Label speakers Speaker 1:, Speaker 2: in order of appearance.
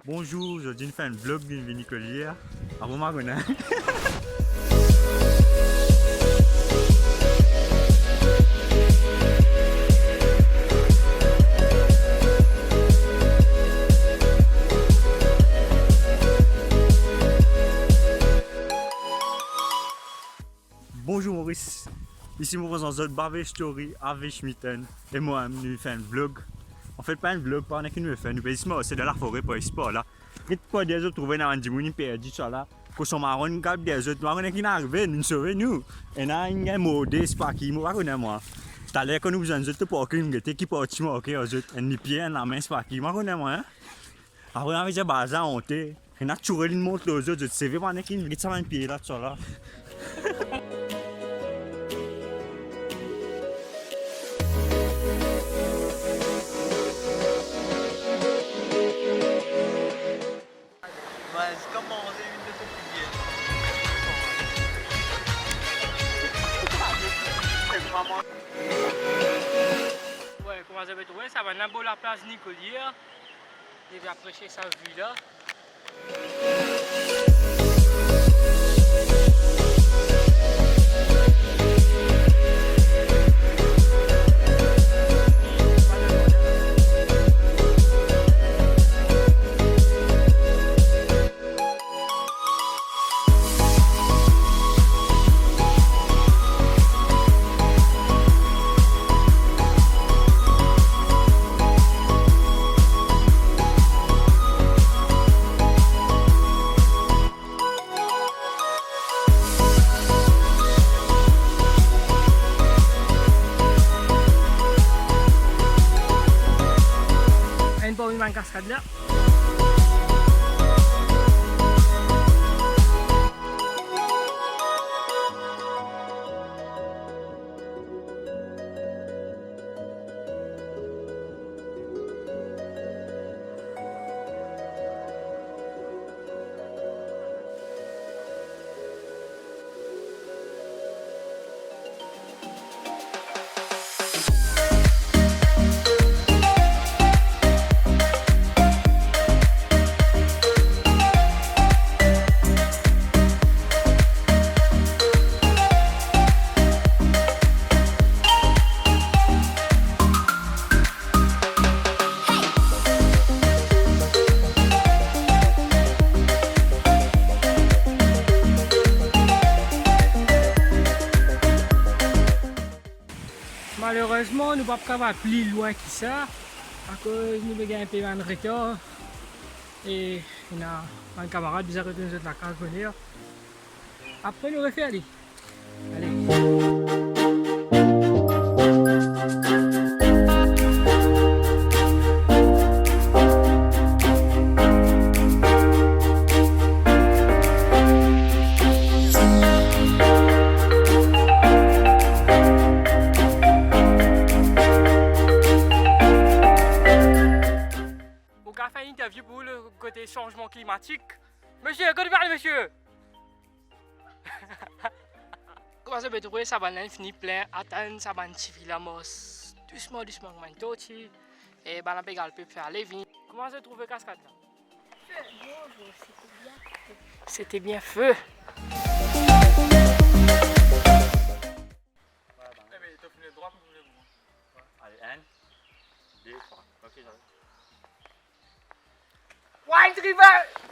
Speaker 1: Bonjour, aujourd'hui je fais un vlog d'une vinicolière à Romagonin. Bonjour Maurice, ici mon dans notre Barbe Story avec Schmitten et moi nous faisons un vlog. En fait pas un vlog, pas un qui nous fait, nous faisons c'est de la forêt pour sport là. Et pas des autres trouver dans un dimouni perdu ça là. Quand on marron cap des autres, marron qui n'arrive nous sauver nous. Et là il y a un mode c'est pas qui moi connais moi. T'as l'air que nous faisons autres pour que nous qui parti moi OK aux autres, un pied la main c'est pas qui moi connais moi. Après avec des bazar honté. Et naturel une montre aux autres, c'est vraiment qui nous ça un pied là ça là.
Speaker 2: C'est comme manger une de tes cuillères.
Speaker 3: Ouais, comment vous avez trouvé ça va n'importe la place Nicolière. J'ai bien apprécié sa vue là. Ayun po yung mga kaskad na. Malheureusement, nous ne pouvons pas aller plus loin que ça, à cause nous avons un peu de retard. Et il y a un camarade qui a retenu la case venir. Après, nous refait aller. Allez. Fait une interview pour le côté changement climatique. Monsieur, quand vous parlez, monsieur? Comment ça peut trouver ça va fini plein, atteindre ça va Tivillamos. Doucement, doucement, comme toti. Et ben la pégal peut faire aller venir. Comment ça trouvé cascade là?
Speaker 4: Bonjour, c'était bien feu.
Speaker 3: C'était bien feu.
Speaker 2: Mais t'as fini droit, vous voulez
Speaker 1: Allez, 1, 2, 3. OK, j'arrive.
Speaker 3: Wild River!